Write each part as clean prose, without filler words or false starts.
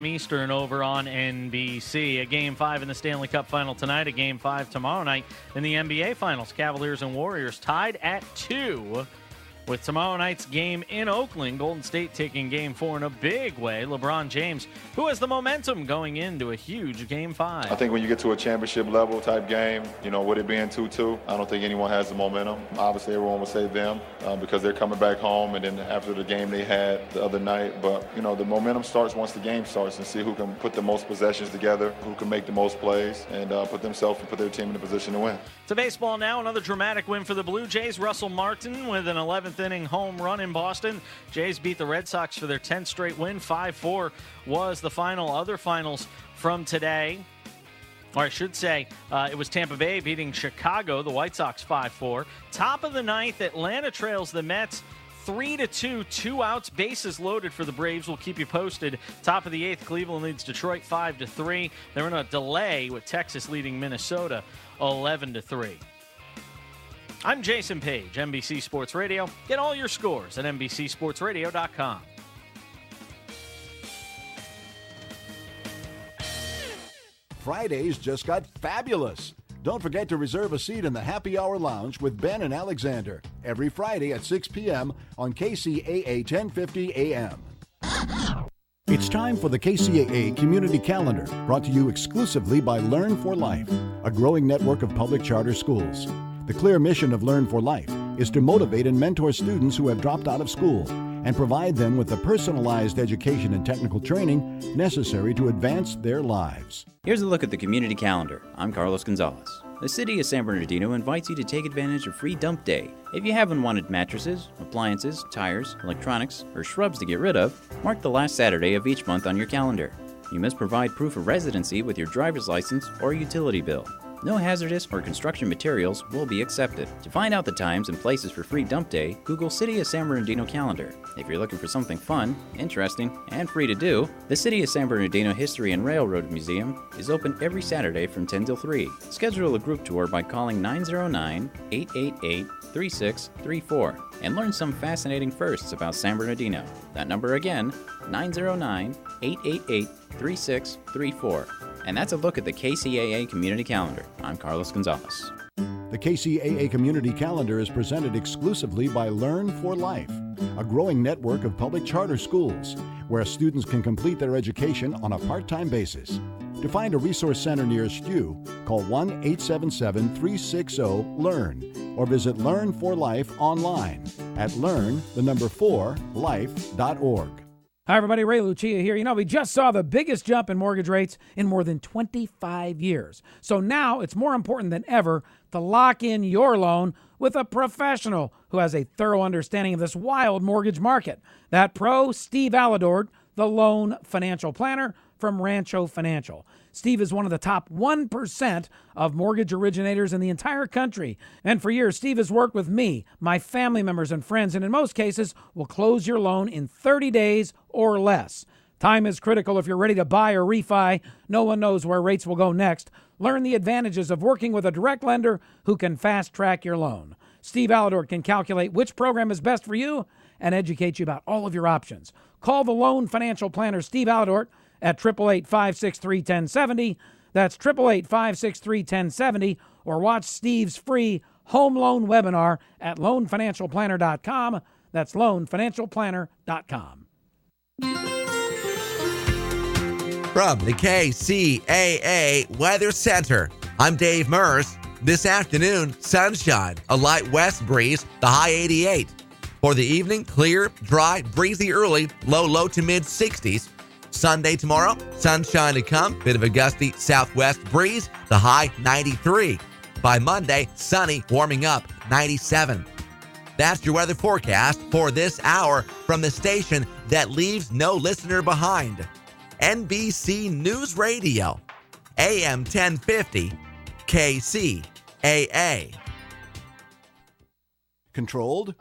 Eastern over on NBC. A Game 5 in the Stanley Cup Final tonight, a Game 5 tomorrow night in the NBA Finals. Cavaliers and Warriors tied at 2 with tomorrow night's game in Oakland. Golden State taking Game 4 in a big way. LeBron James, who has the momentum going into a huge Game 5. I think when you get to a championship level type game, with it being 2-2, I don't think anyone has the momentum. Obviously, everyone would say them because they're coming back home, and then after the game they had the other night. But, the momentum starts once the game starts, and see who can put the most possessions together, who can make the most plays, and put their team in a position to win. To baseball now, another dramatic win for the Blue Jays. Russell Martin with an 11th inning home run in Boston. Jays beat the Red Sox for their 10th straight win. 5-4 was the final. Other finals from today, or I should say, it was Tampa Bay beating Chicago, the White Sox 5-4. Top of the ninth, Atlanta trails the Mets 3-2, 2 outs, bases loaded for the Braves. We'll keep you posted. Top of the eighth, Cleveland leads Detroit 5-3. They're in a delay with Texas leading Minnesota 11-3. I'm Jason Page, NBC Sports Radio. Get all your scores at NBCSportsRadio.com. Fridays just got fabulous. Don't forget to reserve a seat in the Happy Hour Lounge with Ben and Alexander every Friday at 6 p.m. on Kcaa 1050 AM. It's time for the Kcaa Community Calendar, brought to you exclusively by Learn for Life, a growing network of public charter schools. The clear mission of Learn for Life is to motivate and mentor students who have dropped out of school and provide them with the personalized education and technical training necessary to advance their lives. Here's a look at the community calendar. I'm Carlos Gonzalez. The city of San Bernardino invites you to take advantage of Free Dump Day. If you haven't wanted mattresses, appliances, tires, electronics, or shrubs to get rid of, mark the last Saturday of each month on your calendar. You must provide proof of residency with your driver's license or utility bill. No hazardous or construction materials will be accepted. To find out the times and places for Free Dump Day, Google City of San Bernardino calendar. If you're looking for something fun, interesting, and free to do, the City of San Bernardino History and Railroad Museum is open every Saturday from 10 till 3. Schedule a group tour by calling 909-888-3634 and learn some fascinating firsts about San Bernardino. That number again, 909-888-3634. And that's a look at the KCAA Community Calendar. I'm Carlos Gonzalez. The KCAA Community Calendar is presented exclusively by Learn for Life, a growing network of public charter schools where students can complete their education on a part-time basis. To find a resource center nearest you, call 1-877-360-LEARN or visit Learn for Life online at learn4life.org. Hi, everybody. Ray Lucia here. We just saw the biggest jump in mortgage rates in more than 25 years. So now it's more important than ever to lock in your loan with a professional who has a thorough understanding of this wild mortgage market. That pro, Steve Aladord, the loan financial planner from Rancho Financial. Steve is one of the top 1% of mortgage originators in the entire country. And for years, Steve has worked with me, my family members and friends, and in most cases will close your loan in 30 days or less. Time is critical if you're ready to buy or refi. No one knows where rates will go next. Learn the advantages of working with a direct lender who can fast-track your loan. Steve Alador can calculate which program is best for you and educate you about all of your options. Call the loan financial planner, Steve Alador, at 888-563-1070. That's 888-563-1070. Or watch Steve's free home loan webinar at loanfinancialplanner.com. That's loanfinancialplanner.com. From the KCAA Weather Center, I'm Dave Murs. This afternoon, sunshine, a light west breeze, the high 88. For the evening, clear, dry, breezy early, low to mid 60s. Sunday tomorrow, sunshine to come, bit of a gusty southwest breeze, the high 93. By Monday, sunny, warming up, 97. That's your weather forecast for this hour from the station that leaves no listener behind. NBC News Radio, AM 1050, KCAA. Controlled?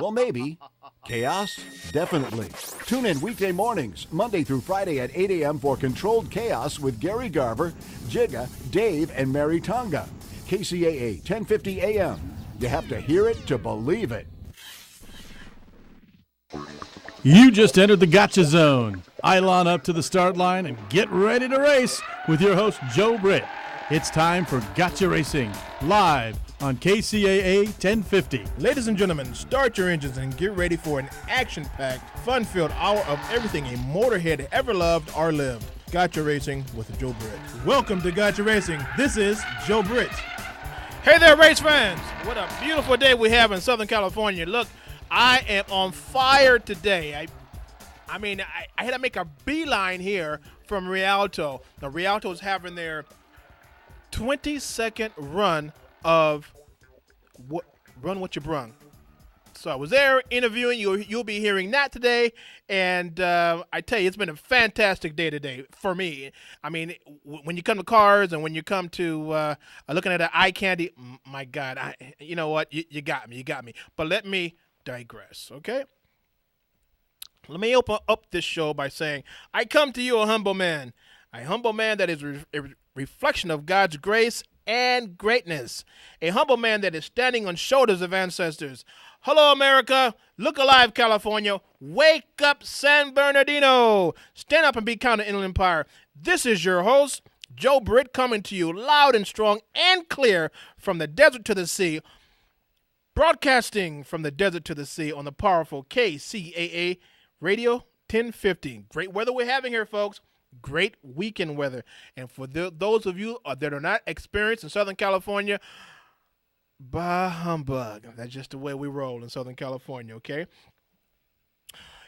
Well, maybe. Chaos? Definitely. Tune in weekday mornings, Monday through Friday at 8 a.m. for Controlled Chaos with Gary Garver, Jigga, Dave, and Mary Tonga. KCAA 1050 AM. You have to hear it to believe it. You just entered the Gotcha Zone. I line up to the start line and get ready to race with your host, Joe Britt. It's time for Gotcha Racing, live on Kcaa 1050. Ladies and gentlemen, start your engines and get ready for an action-packed, fun-filled hour of everything a motorhead ever loved or lived. Gotcha Racing with Joe Britt. Welcome to Gotcha Racing. This is Joe Britt. Hey there, race fans. What a beautiful day we have in Southern California. Look, I am on fire today. I had to make a beeline here from Rialto. Now, Rialto is having their 22nd run of Run What You Brung. So I was there interviewing you. You'll be hearing that today. And I tell you, it's been a fantastic day today for me. I mean, when you come to cars and when you come to looking at the eye candy, my God, you know what? You got me. But let me digress, okay? Let me open up this show by saying, I come to you a humble man that is a reflection of God's grace and greatness, a humble man that is standing on shoulders of ancestors. Hello, America. Look alive, California. Wake up, San Bernardino. Stand up and be counted, Inland Empire. This is your host, Joe Britt, coming to you loud and strong and clear from the desert to the sea, broadcasting from the desert to the sea on the powerful Kcaa Radio 1050. Great weather we're having here, folks. Great weekend weather. And for those of you that are not experienced in Southern California, bah humbug. That's just the way we roll in Southern California, okay?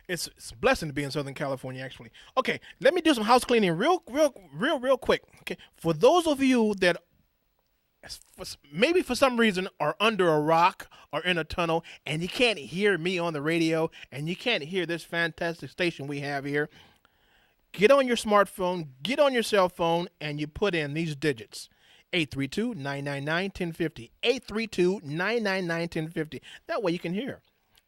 It's a blessing to be in Southern California, actually. Okay, let me do some house cleaning real quick. Okay, for those of you that maybe for some reason are under a rock or in a tunnel and you can't hear me on the radio and you can't hear this fantastic station we have here, get on your smartphone, get on your cell phone, and you put in these digits. 832-999-1050. 832-999-1050. That way you can hear.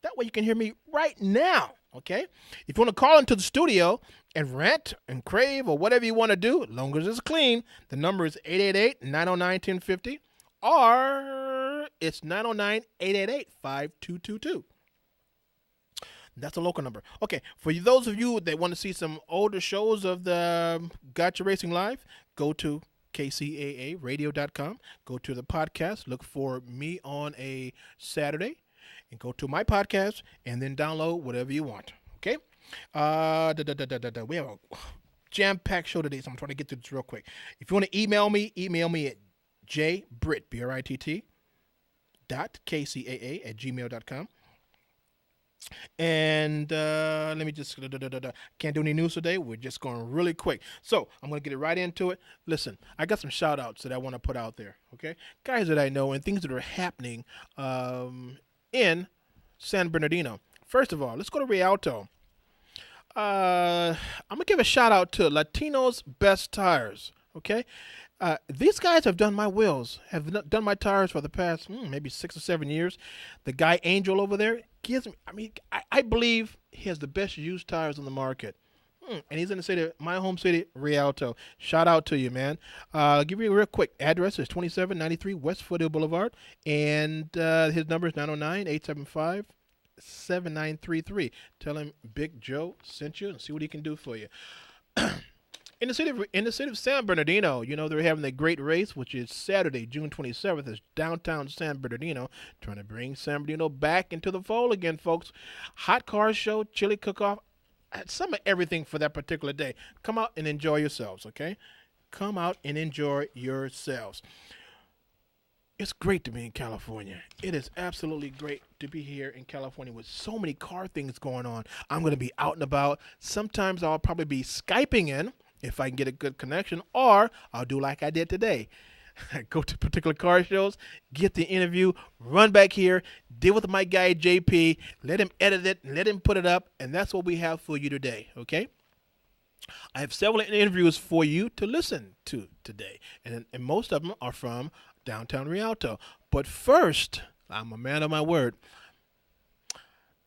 That way you can hear me right now, okay? If you want to call into the studio and rant and crave or whatever you want to do, as long as it's clean, the number is 888-909-1050 or it's 909-888-5222. That's a local number. Okay, for those of you that want to see some older shows of the Gotcha Racing Live, go to kcaaradio.com. Go to the podcast. Look for me on a Saturday. And go to my podcast and then download whatever you want. Okay? We have a jam-packed show today, so I'm trying to get through this real quick. If you want to email me at jbritt, B-R-I-T-T, .kcaa@gmail.com. And let me just, can't do any news today. We're just going really quick. So I'm going to get it right into it. Listen, I got some shout outs that I want to put out there. Okay. Guys that I know and things that are happening in San Bernardino. First of all, let's go to Rialto. I'm going to give a shout out to Latino's Best Tires. Okay. These guys have done my wheels, have done my tires for the past maybe 6 or 7 years. The guy Angel over there gives me, I believe he has the best used tires on the market. And he's in the city, my home city, Rialto. Shout out to you, man. I'll give you a real quick address. It's 2793 West Foothill Boulevard. And his number is 909-875-7933. Tell him Big Joe sent you and see what he can do for you. In the city of San Bernardino, you know, they're having a great race, which is Saturday, June 27th. It's downtown San Bernardino, trying to bring San Bernardino back into the fold again, folks. Hot car show, chili cook-off, some of everything for that particular day. Come out and enjoy yourselves, okay? Come out and enjoy yourselves. It's great to be in California. It is absolutely great to be here in California with so many car things going on. I'm going to be out and about. Sometimes I'll probably be Skyping in, if I can get a good connection, or I'll do like I did today. Go to particular car shows, get the interview, run back here, deal with my guy JP, let him edit it, let him put it up, and that's what we have for you today, okay? I have several interviews for you to listen to today, and most of them are from downtown Rialto. But first, I'm a man of my word.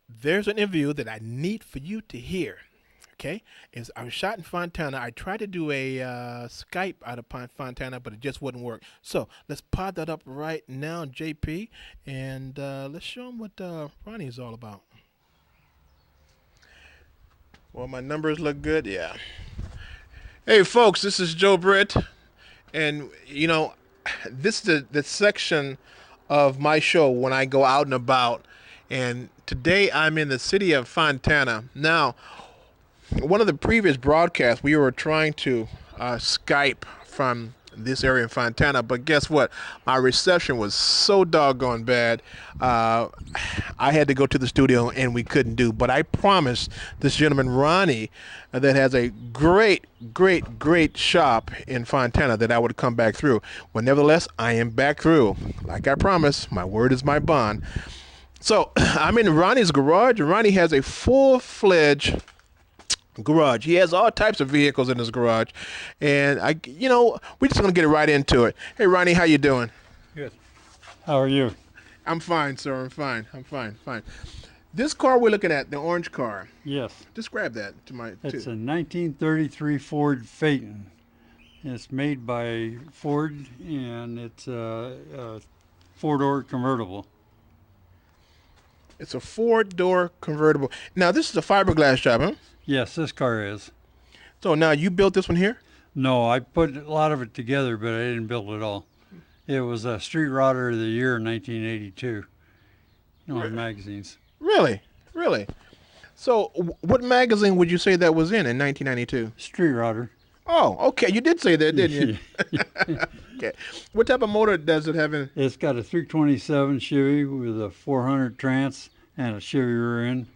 There's an interview that I need for you to hear. Okay, I was shot in Fontana. I tried to do a Skype out of Fontana, but it just wouldn't work. So let's pod that up right now, JP, and let's show them what Ronnie is all about. Well, my numbers look good. Yeah. Hey, folks, this is Joe Britt. And, this is the section of my show when I go out and about. And today I'm in the city of Fontana. Now, one of the previous broadcasts, we were trying to Skype from this area in Fontana, but guess what? My reception was so doggone bad. I had to go to the studio and we couldn't do. But I promised this gentleman, Ronnie, that has a great shop in Fontana that I would come back through. Well, nevertheless, I am back through. Like I promised, my word is my bond. So I'm in Ronnie's garage, and Ronnie has a full-fledged garage. He has all types of vehicles in his garage, and we're just gonna get right into it. Hey, Ronnie, how you doing? Good. How are you? I'm fine, sir. I'm fine. This car we're looking at, the orange car. Yes. Describe that to my. It's a 1933 Ford Phaeton. It's made by Ford, and it's a four-door convertible. It's a four-door convertible. Now, this is a fiberglass job, huh? Yes, this car is. So now you built this one here? No, I put a lot of it together, but I didn't build it all. It was a Street Rodder of the Year in 1982. On magazines. Really? So what magazine would you say that was in 1992? Street Rodder. Oh, okay. You did say that, didn't you? Okay. What type of motor does it have in? It's got a 327 Chevy with a 400 Trans and a Chevy rear end.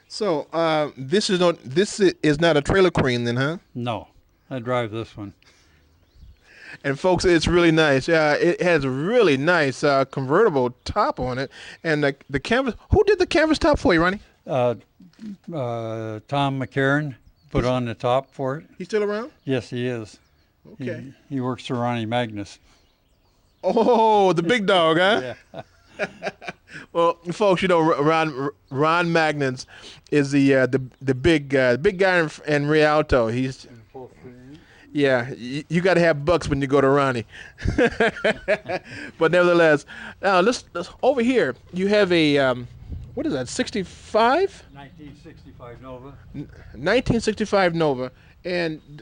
So this is not a trailer queen then, huh? No, I drive this one. And folks, it's really nice. It has a really nice convertible top on it, and the canvas. Who did the canvas top for you, Ronnie? Tom McCarran put on the top for it. He's still around? Yes, he is. Okay. He works for Ronnie Magnus. Oh, the big dog, huh? Yeah. Well, folks, Ron Magnus is the big guy in Rialto. He's you got to have bucks when you go to Ronnie. But nevertheless, now let's over here. You have a what is that? 65? 1965 Nova. 1965 Nova, and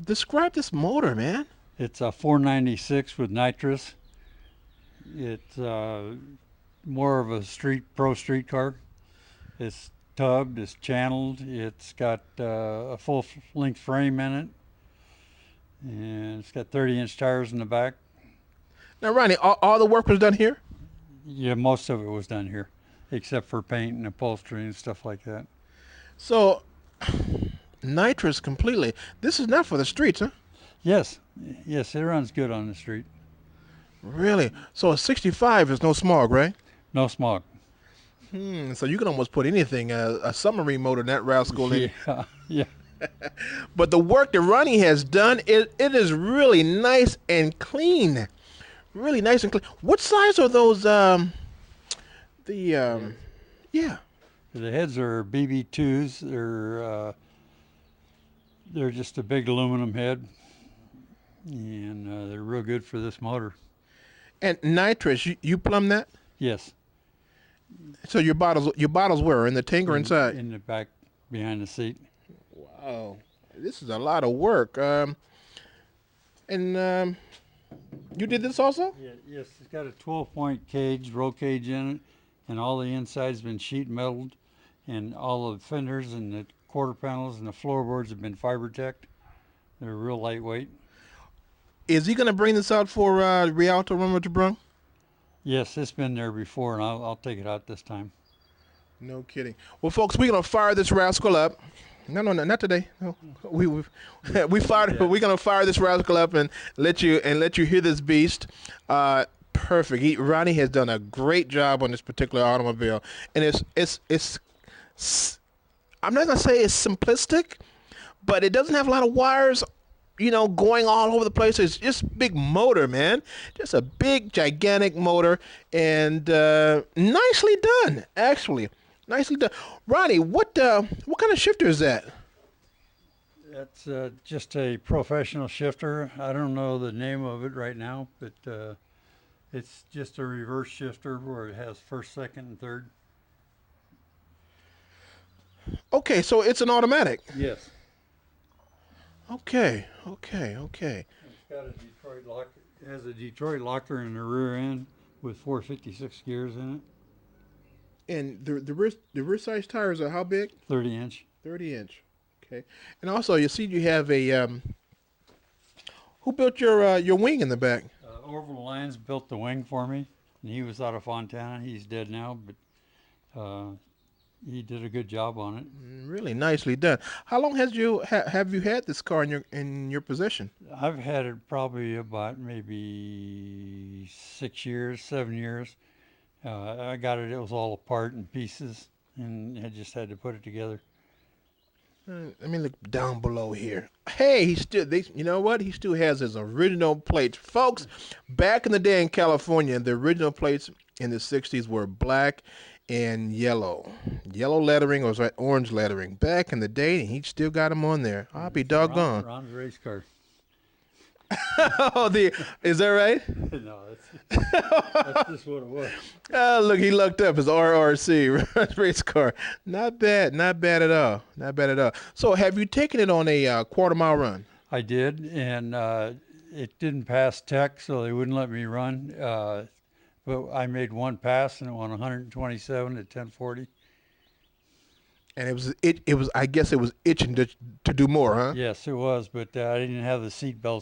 describe this motor, man. It's a 496 with nitrous. It's more of a pro street car. It's tubbed, it's channeled, it's got a full length frame in it, and it's got 30-inch tires in the back. Now, Ronnie, all the work was done here? Yeah, most of it was done here, except for paint and upholstery and stuff like that. So, nitrous completely. This is not for the streets, huh? Yes, it runs good on the street. Really? So a 65 is no smog, right? No smog. So you can almost put anything, a submarine motor in that rascal in. Yeah. But the work that Ronnie has done, it is really nice and clean. Really nice and clean. What size are those, yeah. The heads are BB2s. They're just a big aluminum head, and they're real good for this motor. And nitrous, you plumb that? Yes. So your bottles were in the tank or inside? In the back, behind the seat. Wow, this is a lot of work. And you did this also? Yeah, yes, it's got a 12-point cage, roll cage in it, and all the inside's been sheet metaled, and all the fenders and the quarter panels and the floorboards have been fiber teched. They're real lightweight. Is he going to bring this out for Rialto Rummage Brung? Yes, it's been there before, and I'll take it out this time. No kidding. Well, folks, we're going to fire this rascal up. No, not today. No, we fired. Yeah. We're going to fire this rascal up and let you hear this beast. Perfect. Ronnie has done a great job on this particular automobile, and it's. I'm not going to say it's simplistic, but it doesn't have a lot of wires, going all over the place. It's just big motor, man. Just a big, gigantic motor, and nicely done, actually. Nicely done. Ronnie, what kind of shifter is that? That's just a professional shifter. I don't know the name of it right now, but it's just a reverse shifter where it has first, second, and third. Okay, so it's an automatic. Yes. Okay. It's got a Detroit lock. It has a Detroit locker in the rear end with 456 gears in it. And the rear size tires are how big? 30-inch. 30-inch. Okay. And also, you see, you have a. Who built your wing in the back? Orville Lyons built the wing for me, and he was out of Fontana. He's dead now, but he did a good job on it. Really nicely done. How long have you had this car in your possession? I've had it probably about maybe 6 years, 7 years. I got it. It was all apart in pieces, and I just had to put it together. Let me look down below here. Hey, you know what? He still has his original plates. Folks, back in the day in California, the original plates in the 60s were black and yellow. Yellow lettering, or was that orange lettering? Back in the day, and he still got them on there. I'll be doggone. Ron's race car. Oh, is that right? No, that's just what it was. Oh, look, he looked up his RRC race car. Not bad at all. So, have you taken it on a quarter-mile run? I did, and it didn't pass tech, so they wouldn't let me run. But I made one pass, and it went 127 at 1040. And it was. I guess it was itching to do more, huh? Yes, it was, but I didn't have the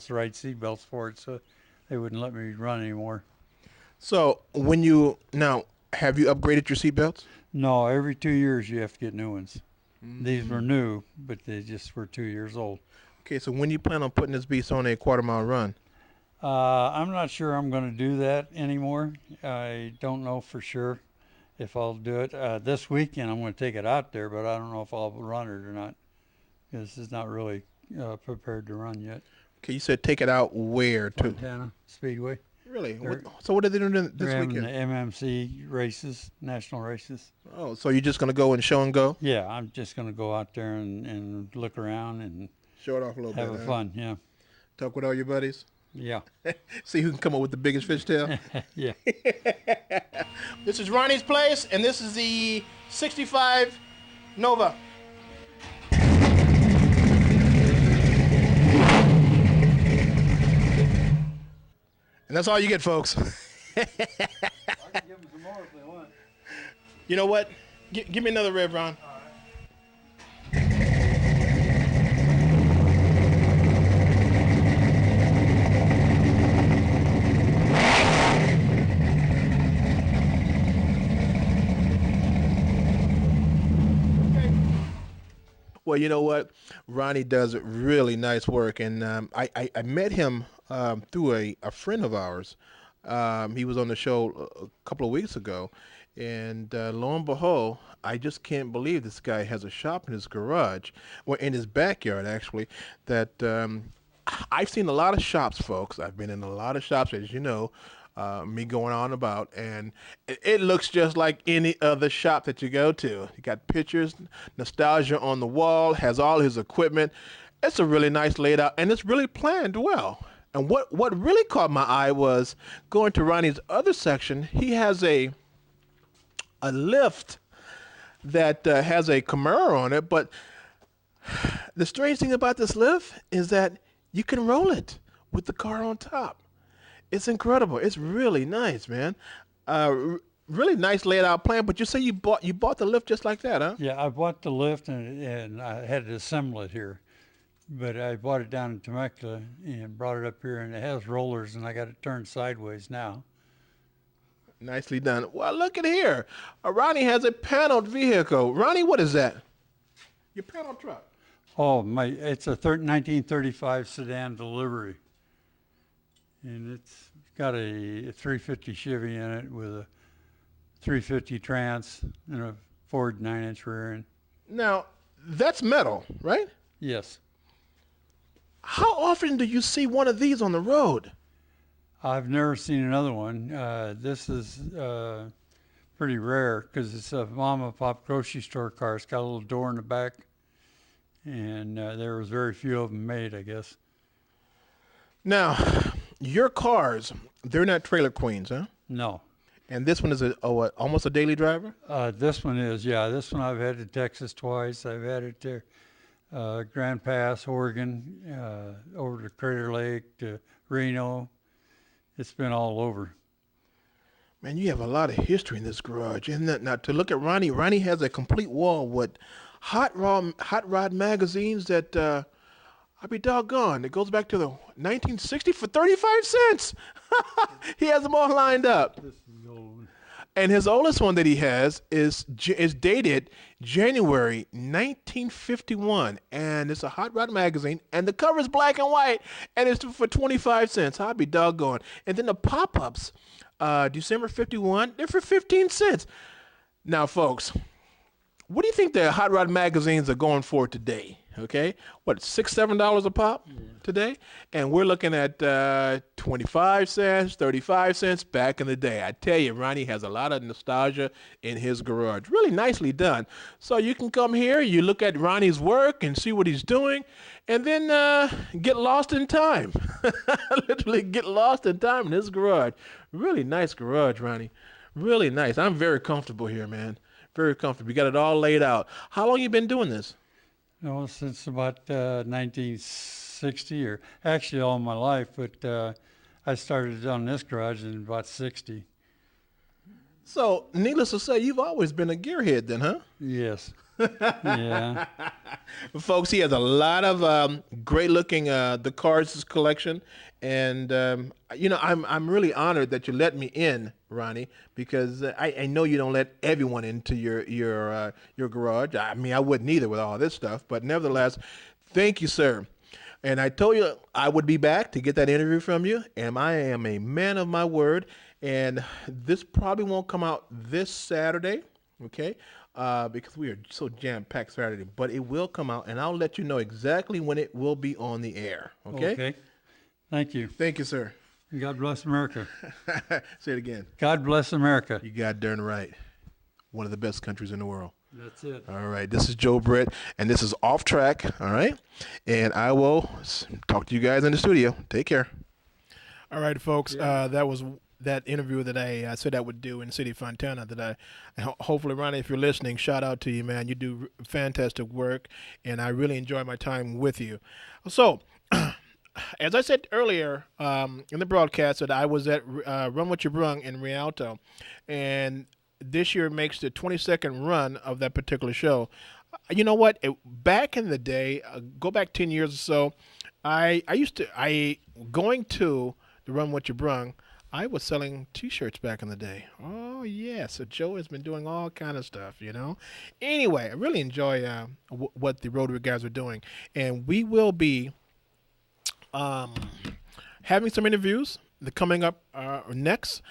right seat belts for it, so they wouldn't let me run anymore. So now have you upgraded your seat belts? No, every 2 years you have to get new ones. These were new, but they just were 2 years old. Okay, so when you plan on putting this beast on a quarter-mile run? I'm not sure I'm going to do that anymore. I don't know for sure if I'll do it. This weekend I'm going to take it out there, but I don't know if I'll run it or not. This is not really prepared to run yet. Okay, you said take it out where? Fontana Speedway. Really? So what are they doing this weekend? The MMC races, national races. Oh, so you're just going to go and show and go? Yeah, I'm just going to go out there and look around and show it off a little bit. Have fun, yeah. Talk with all your buddies? Yeah. See who can come up with the biggest fishtail? Yeah. This is Ronnie's place, and this is the 65 Nova. And that's all you get, folks. I can give them some more if they want. You know what? Give me another rev, Ron. Well, you know what? Ronnie does really nice work, and I met him through a friend of ours. He was on the show a couple of weeks ago, and lo and behold, I just can't believe this guy has a shop in his garage, or in his backyard, actually, that I've seen a lot of shops, folks. I've been in a lot of shops, as you know, me going on about, and it looks just like any other shop that you go to. You got pictures, nostalgia on the wall, has all his equipment. It's a really nice layout, and it's really planned well. And what really caught my eye was going to Ronnie's other section. He has a lift that has a Camaro on it, but the strange thing about this lift is that you can roll it with the car on top. It's incredible. It's really nice, man. Really nice laid out plan. But you say you bought the lift just like that, huh? Yeah, I bought the lift and I had to assemble it here. But I bought it down in Temecula and brought it up here, and it has rollers, and I got it turned sideways now. Nicely done. Well, look at here. Ronnie has a paneled vehicle. Ronnie, what is that? Your panel truck. Oh, it's a 1935 sedan delivery. And it's got a 350 Chevy in it with a 350 Trans and a Ford 9-inch rear end. Now, that's metal, right? Yes. How often do you see one of these on the road? I've never seen another one. This is pretty rare because it's a mom and pop grocery store car. It's got a little door in the back, and there was very few of them made, I guess. Now, your cars, they're not trailer queens, huh? No. And this one is almost a daily driver? This one is, yeah. This one I've had to Texas twice. I've had it to Grand Pass, Oregon, over to Crater Lake, to Reno. It's been all over. Man, you have a lot of history in this garage, isn't that? Now, to look at Ronnie has a complete wall with hot rod magazines that, I'll be doggone, it goes back to the 1960 for 35 cents. He has them all lined up. This is old. And his oldest one that he has is dated January 1951, and it's a hot rod magazine, and the cover is black and white, and it's for 25 cents. I'll be doggone. And then the pop-ups, December 51, they're for 15 cents. Now, folks, what do you think the hot rod magazines are going for today? Okay, what, $6, $7 a pop today? And we're looking at 25 cents, 35 cents back in the day. I tell you, Ronnie has a lot of nostalgia in his garage. Really nicely done. So you can come here, you look at Ronnie's work and see what he's doing, and then get lost in time. Literally get lost in time in his garage. Really nice garage, Ronnie. Really nice. I'm very comfortable here, man. Very comfortable. You got it all laid out. How long you been doing this? No, since about 1960, or actually all my life, but I started on this garage in about 60. So, needless to say, you've always been a gearhead then, huh? Yes. Yeah. Folks, he has a lot of great-looking the Cars collection, and I'm really honored that you let me in, Ronnie, because I know you don't let everyone into your garage. I mean, I wouldn't either with all this stuff, but nevertheless, thank you, sir. And I told you I would be back to get that interview from you, and I am a man of my word. And this probably won't come out this Saturday, okay? Because we are so jam-packed Saturday, but it will come out, and I'll let you know exactly when it will be on the air. Okay? Okay. Thank you. Thank you, sir. God bless America. Say it again. God bless America. You got darn right. One of the best countries in the world. That's it. All right. This is Joe Britt, and this is Off Track. All right. And I will talk to you guys in the studio. Take care. All right, folks. That was that interview that I said I would do in the city of Fontana today. Hopefully, Ronnie, if you're listening, shout out to you, man. You do fantastic work, and I really enjoy my time with you. So, as I said earlier in the broadcast, that I was at Run What You Brung in Rialto, and this year makes the 22nd run of that particular show. You know what? Back in the day, go back 10 years or so, going to the Run What You Brung, I was selling T-shirts back in the day. Oh, yeah. So Joe has been doing all kind of stuff, you know. Anyway, I really enjoy what the Rotary guys are doing. And we will be having some interviews coming up next.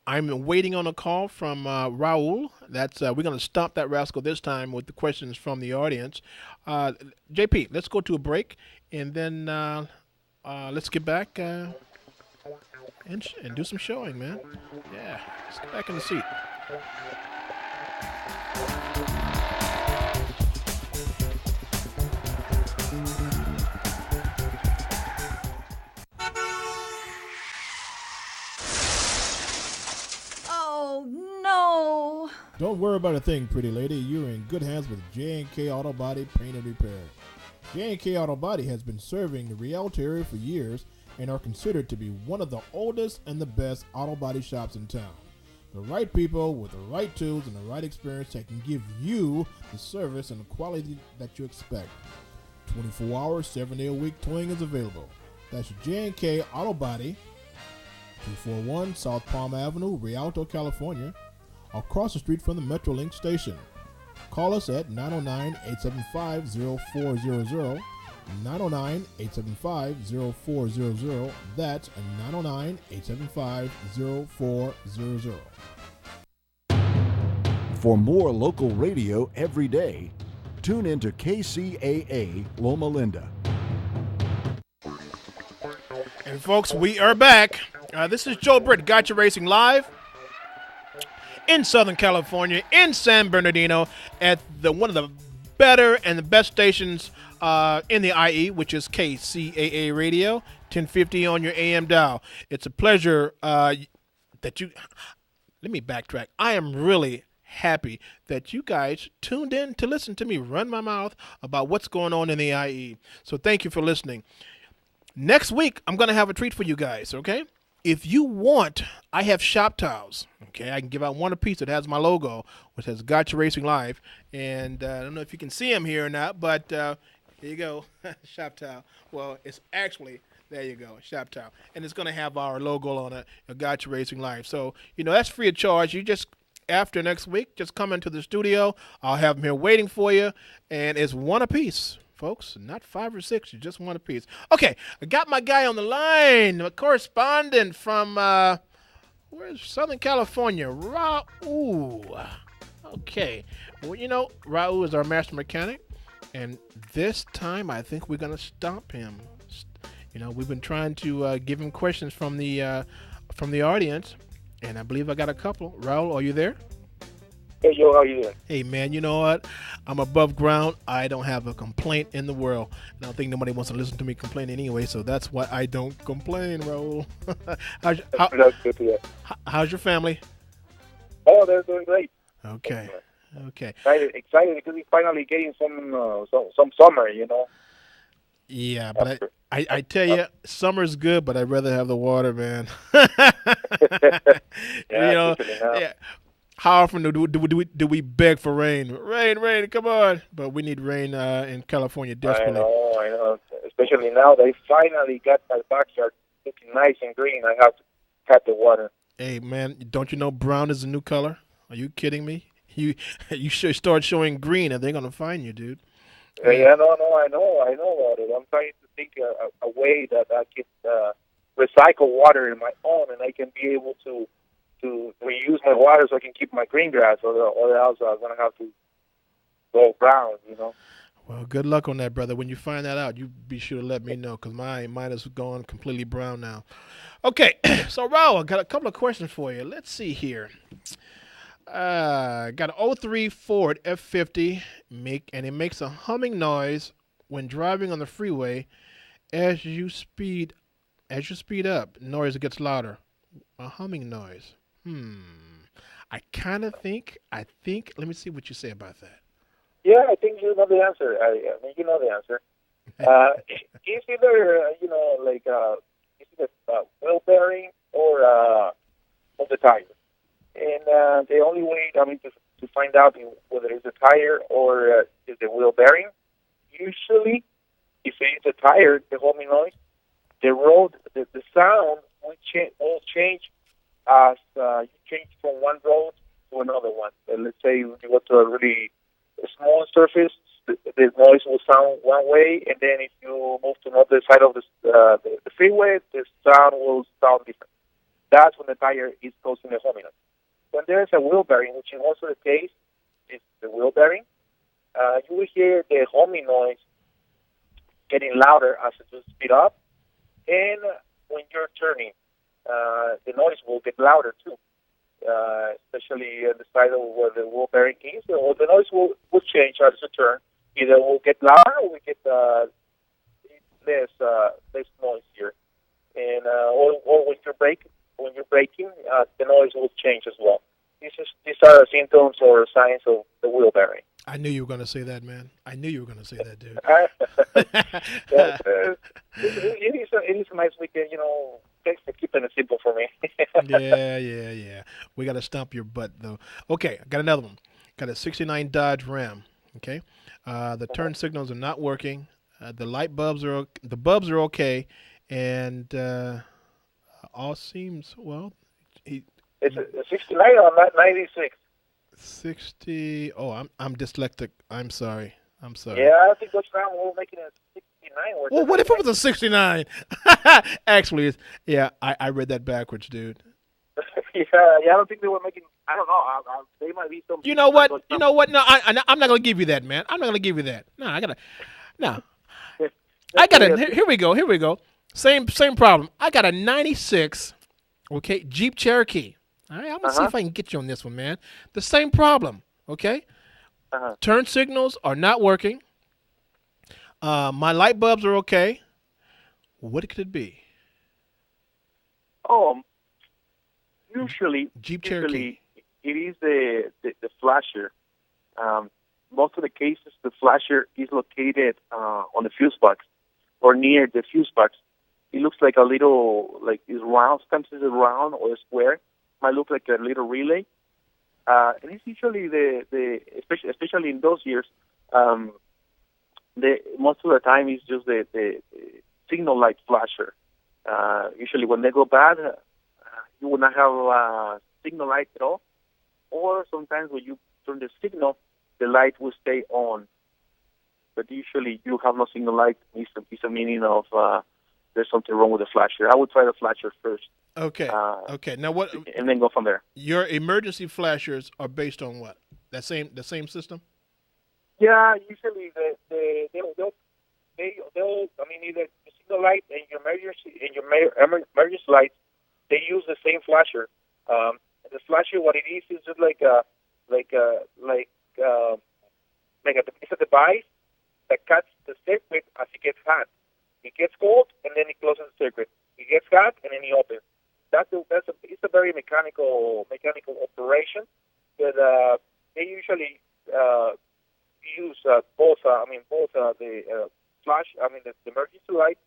I'm waiting on a call from Raul. That's we're going to stomp that rascal this time with the questions from the audience. JP, let's go to a break, and then let's get back and do some showing, man. Yeah, let's get back in the seat. Oh, no. Don't worry about a thing, pretty lady. You're in good hands with J&K Auto Body Paint and Repair. J&K Auto Body has been serving the Rialto area for years and are considered to be one of the oldest and the best auto body shops in town. The right people with the right tools and the right experience that can give you the service and the quality that you expect. 24 hours, 7 day a week towing is available. That's J&K Auto Body, 241 South Palm Avenue, Rialto, California, across the street from the Metrolink station. Call us at 909-875-0400, 909-875-0400. That's 909-875-0400. For more local radio every day, tune into KCAA Loma Linda. And folks, we are back. This is Joe Britt, Gotcha Racing Live in Southern California, in San Bernardino, at one of the better and the best stations in the IE, which is KCAA Radio, 1050 on your AM dial. It's a pleasure that you... let me backtrack. I am really happy that you guys tuned in to listen to me run my mouth about what's going on in the IE. So thank you for listening. Next week, I'm going to have a treat for you guys, okay? If you want, I have shop towels, okay? I can give out one apiece that has my logo, which has Gotcha Racing Live. And I don't know if you can see them here or not, but here you go, shop towel. Well, it's actually, there you go, shop towel. And it's going to have our logo on it, Gotcha Racing Live. So, that's free of charge. You just, after next week, just come into the studio. I'll have them here waiting for you. And it's one apiece. Folks, not 5 or 6, you just one apiece. Okay, I got my guy on the line, a correspondent from where's Southern California, Raul. Okay, well, Raul is our master mechanic, and this time I think we're gonna stomp him. We've been trying to give him questions from the audience, and I believe I got a couple. Raul, are you there? Hey, yo, how you doing? Hey, man, you know what? I'm above ground. I don't have a complaint in the world. And I don't think nobody wants to listen to me complain anyway, so that's why I don't complain, Raul. That's good to hear. How's your family? Oh, they're doing great. Okay. Excited because we're finally getting some summer, Yeah, but I tell you, summer's good, but I'd rather have the water, man. Yeah. How often do we beg for rain? Rain, come on. But we need rain in California desperately. I know. Especially now they finally got my backyard looking nice and green. I have to cut the water. Hey, man, don't you know brown is a new color? Are you kidding me? You should start showing green and they're going to find you, dude. Yeah, no, I know about it. I'm trying to think a way that I can recycle water in my own and I can be able to reuse my water so I can keep my green grass, or else I'm going to have to go brown, Well, good luck on that, brother. When you find that out, you be sure to let me know, because mine has gone completely brown now. Okay, so Raul, I got a couple of questions for you. Let's see here. Got an 03 Ford F50, and it makes a humming noise when driving on the freeway. As you speed up, noise gets louder. A humming noise. I think, let me see what you say about that. Yeah, I think you know the answer. I mean, you know the answer. It's either, it's either wheel bearing or of the tire. And the only way, to find out whether it's a tire or is the wheel bearing, usually, if it's a tire, the humming noise, the sound will change as you change from one road to another one. Let's say you go to a really small surface, the noise will sound one way, and then if you move to another side of the freeway, the sound will sound different. That's when the tire is causing the humming noise. When there is a wheel bearing, which is also the case, is the wheel bearing, you will hear the humming noise getting louder as you speed up, and when you're turning, the noise will get louder too, especially on the side of where the wheel bearing is. So the noise will change as you turn. Either will get louder or will get less noise here. And or when you're braking, the noise will change as well. These are symptoms or signs of the wheel bearing. I knew you were going to say that, man. I knew you were going to say that, dude. It is a nice weekend, Thanks for keeping it simple for me. Yeah. We got to stomp your butt, though. Okay, I got another one. Got a 69 Dodge Ram, okay? The turn signals are not working. The bulbs are okay, and all seems, well... It's a 69 or 96? 60. Oh, I'm dyslexic. I'm sorry. Yeah, I think Dodge Ram will make it a 69. Well, what if it was a 69? Actually, I read that backwards, dude. yeah, I don't think they were making. I don't know. They might be some. You know what? No, I'm not gonna give you that, man. I'm not gonna give you that. No, I gotta. Here we go. Same problem. I got a 96. Okay, Jeep Cherokee. All right, I'm gonna see if I can get you on this one, man. The same problem. Okay. Turn signals are not working. My light bulbs are okay. What could it be? Oh, Usually, Jeep Cherokee. it is the flasher. Most of the cases, the flasher is located on the fuse box or near the fuse box. It looks like a little, like it's round, sometimes it's round or a square. Might look like a little relay. And it's usually especially in those years, most of the time it's just the signal light flasher. Usually when they go bad, you will not have signal light at all. Or sometimes when you turn the signal, the light will stay on. But usually you have no signal light. It's a meaning of there's something wrong with the flasher. I would try the flasher first. Okay. Okay. Now what? And then go from there. Your emergency flashers are based on what? The same system? Yeah, usually they'll I mean, either the signal light and your emergency light, they use the same flasher. The flasher, what it is just like a it's a device that cuts the circuit as it gets hot. It gets cold and then it closes the circuit. It gets hot and then it opens. It's a very mechanical operation, but they usually use both the flash. I mean the emergency light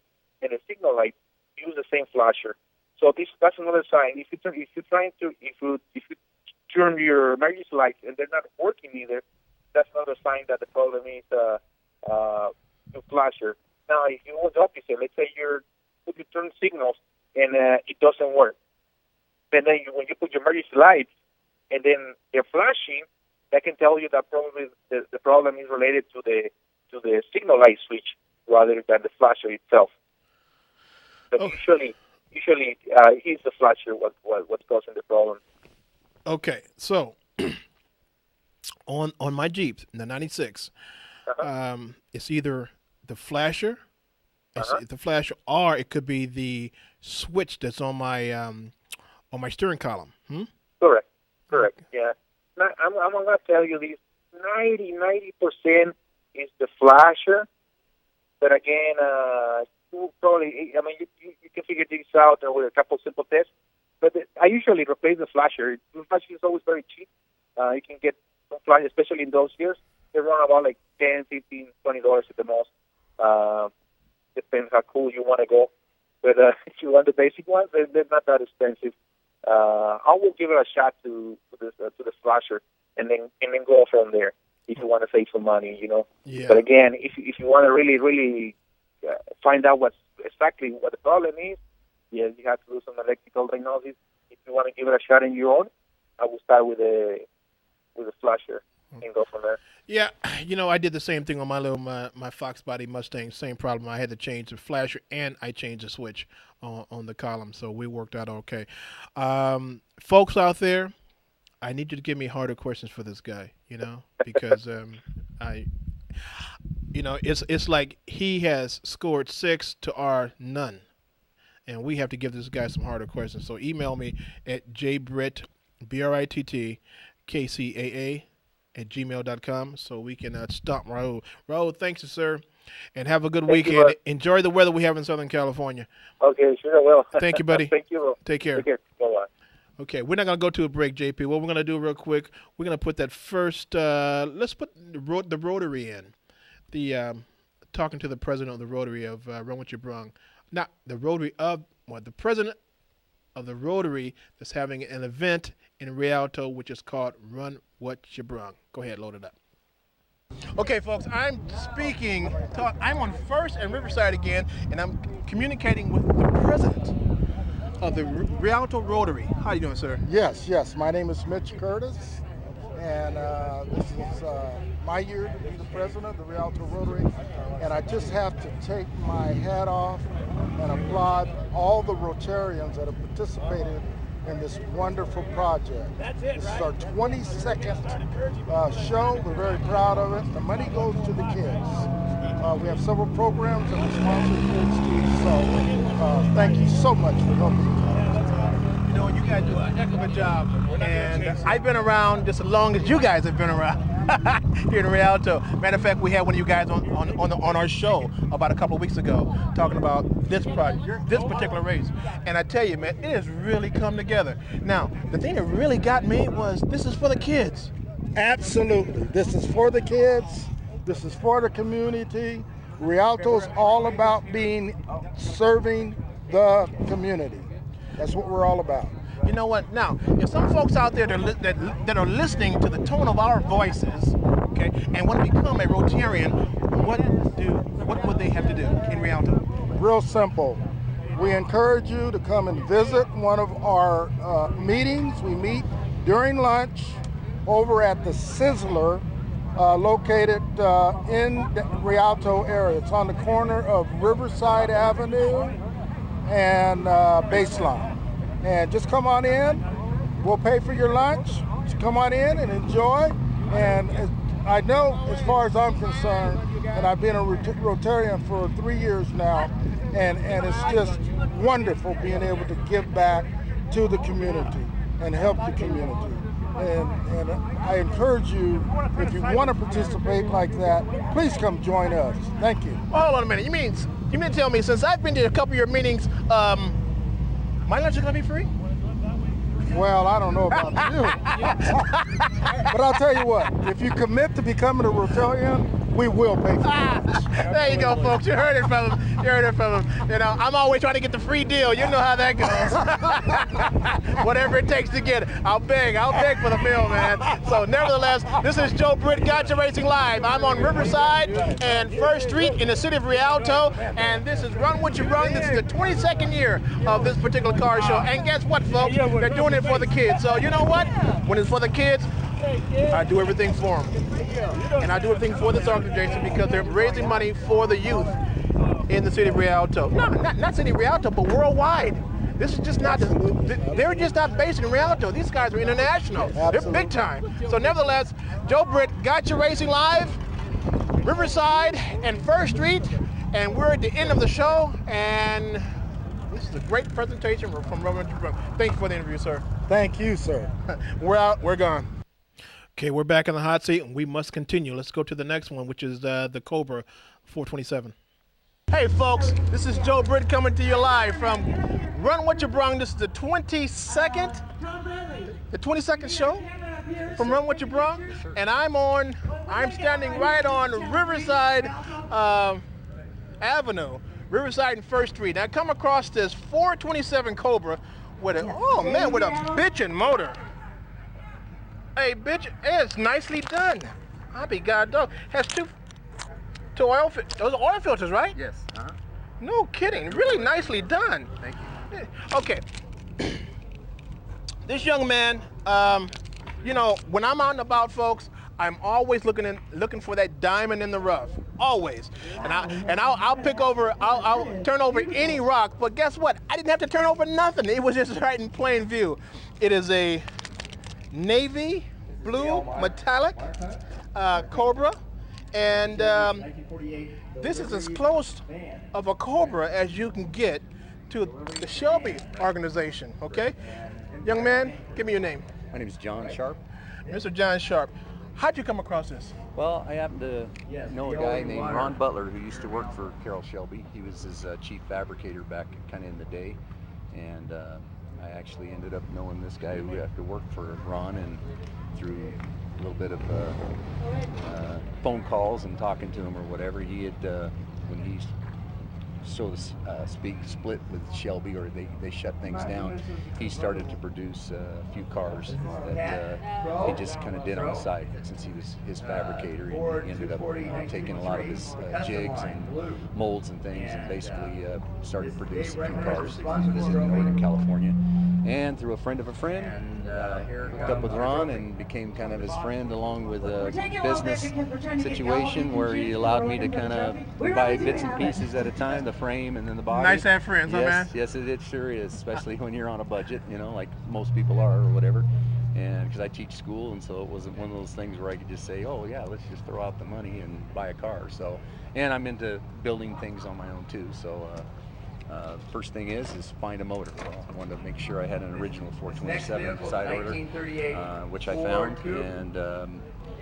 and the signal light use the same flasher. So that's another sign. If you turn your emergency lights and they're not working either, that's another sign that the problem is the flasher. Now, if you want the opposite, let's say you turn signals and it doesn't work, then when you put your emergency lights and then they're flashing, that can tell you that probably the problem is related to the signal light switch rather than the flasher itself. But usually it's the flasher what's causing the problem. Okay, so on my Jeep, the 96, it's either the flasher, or it could be the switch that's on my steering column. Correct. Yeah. Now, I'm gonna tell you this: 90% is the flasher, but again, you probably, I mean, you can figure this out with a couple simple tests. But I usually replace the flasher. The flasher is always very cheap. You can get some flashes, especially in those years. They run about like $10, $15, $20 at the most. Depends how cool you want to go. But if you want the basic ones, they're not that expensive. I will give it a shot to the flasher, and then go from there. If you want to save some money, Yeah. But again, if you want to really, really find out exactly what the problem is, yeah, you have to do some electrical diagnosis. If you want to give it a shot on your own, I will start with a flasher and go from there. Yeah, I did the same thing on my Fox Body Mustang. Same problem. I had to change the flasher and I changed the switch on the column, so we worked out okay. Folks out there, I need you to give me harder questions for this guy. Because it's like he has scored 6 to our none. And we have to give this guy some harder questions. So email me at jbritt, BRITT, KCAA at gmail.com so we can stomp Raul. Raul, thanks, sir. And have a good weekend. Enjoy the weather we have in Southern California. Okay, sure I will. Thank you, buddy. Thank you. Take care. Bye-bye. Okay, we're not going to go to a break, JP. What we're going to do real quick, we're going to put that first, let's put the Rotary in. Talking to the president of the Rotary of Run What You Brung. Not the Rotary of, the president of the Rotary that's having an event in Rialto, which is called Run What You Brung. Go ahead, load it up. Okay, folks, I'm on First and Riverside again, and I'm communicating with the president of the Rialto Rotary. How you doing, sir? Yes. My name is Mitch Curtis, and this is my year to be the president of the Rialto Rotary, and I just have to take my hat off and applaud all the Rotarians that have participated in this wonderful project. This is our 22nd show. We're very proud of it. The money goes to the kids. We have several programs that we sponsor kids too, so thank you so much for helping. You guys do a heck of a job, and I've been around just as long as you guys have been around. here in Rialto. Matter of fact, we had one of you guys on our show about a couple of weeks ago talking about this particular race. And I tell you, man, it has really come together. Now, the thing that really got me was this is for the kids. Absolutely. This is for the kids. This is for the community. Rialto's all about serving the community. That's what we're all about. You know what? Now, if some folks out there that are listening to the tone of our voices, okay, and want to become a Rotarian, what would they have to do in Rialto? Real simple. We encourage you to come and visit one of our meetings. We meet during lunch over at the Sizzler, located in the Rialto area. It's on the corner of Riverside Avenue and Baseline. And just come on in. We'll pay for your lunch. Just come on in and enjoy. And I know, as far as I'm concerned, and I've been a Rotarian for 3 years now, and it's just wonderful being able to give back to the community and help the community. And I encourage you, if you want to participate like that, please come join us. Thank you. Well, hold on a minute. You mean to tell me, since I've been to a couple of your meetings, my lunch is going to be free? Well, I don't know about you. But I'll tell you what, if you commit to becoming a Rotarian, we will pay for it. There you go, folks. You heard it from him. You know, I'm always trying to get the free deal. You know how that goes. Whatever it takes to get it. I'll beg for the meal, man. So nevertheless, this is Joe Britt, Kcaa Racing Live. I'm on Riverside and 1st Street in the city of Rialto, and this is Run What You Run. This is the 22nd year of this particular car show. And guess what, folks? They're doing it for the kids. So you know what? When it's for the kids, I do everything for them. And I do everything for this organization because they're raising money for the youth in the city of Rialto. No, not city of Rialto, but worldwide. This is just not, they're just not based in Rialto. These guys are international. Absolutely. They're big time. So nevertheless, Joe Britt, Kcaa Racing Live, Riverside and 1st Street, and we're at the end of the show, and this is a great presentation from Reverend. Thank you for the interview, sir. Thank you, sir. We're out, we're gone. Okay, we're back in the hot seat, and we must continue. Let's go to the next one, which is the Cobra 427. Hey, folks, this is Joe Britt coming to you live from Run What You Brung. This is the 22nd show from Run What You Brung, and I'm standing right on Riverside Avenue, Riverside and 1st Street. I come across this 427 Cobra with a bitchin' motor. Hey, bitch, it's nicely done. I'll be god dog. Has two oil filters. Those are oil filters, right? Yes. Uh-huh. No kidding. Really nicely done. Thank you. Okay. This young man, you know, when I'm out and about, folks, I'm always looking for that diamond in the rough. Always. And I'll turn over any rock. But guess what? I didn't have to turn over nothing. It was just right in plain view. It is a navy blue metallic Cobra, and this is as close of a Cobra as you can get to the Shelby organization. Okay, young man, give me your name. My name is John Sharp. Mr. John Sharp, how'd you come across this? Well, I happen to know a guy named Ron Butler who used to work for Carroll Shelby. He was his chief fabricator back kind of in the day, and I actually ended up knowing this guy who had to work for Ron, and through a little bit of phone calls and talking to him or whatever, he had, when he so to speak, split with Shelby, or they shut things down, he started to produce a few cars that he just kind of did on the side. Since he was his fabricator, he ended up taking a lot of his jigs and molds and things, and basically started producing a few cars. He was in Northern California, and through a friend of a friend, hooked up with Ron and became kind of his friend, along with a business situation where he allowed me to kind of buy bits and pieces at a time, the frame and then the body. Nice to have friends, yes, huh, man? Yes, it sure is, especially when you're on a budget, you know, like most people are or whatever. And because I teach school, and so it wasn't one of those things where I could just say, oh yeah, let's just throw out the money and buy a car. So, and I'm into building things on my own too. So first thing is find a motor. Well, I wanted to make sure I had an original 427 side order, which I found, and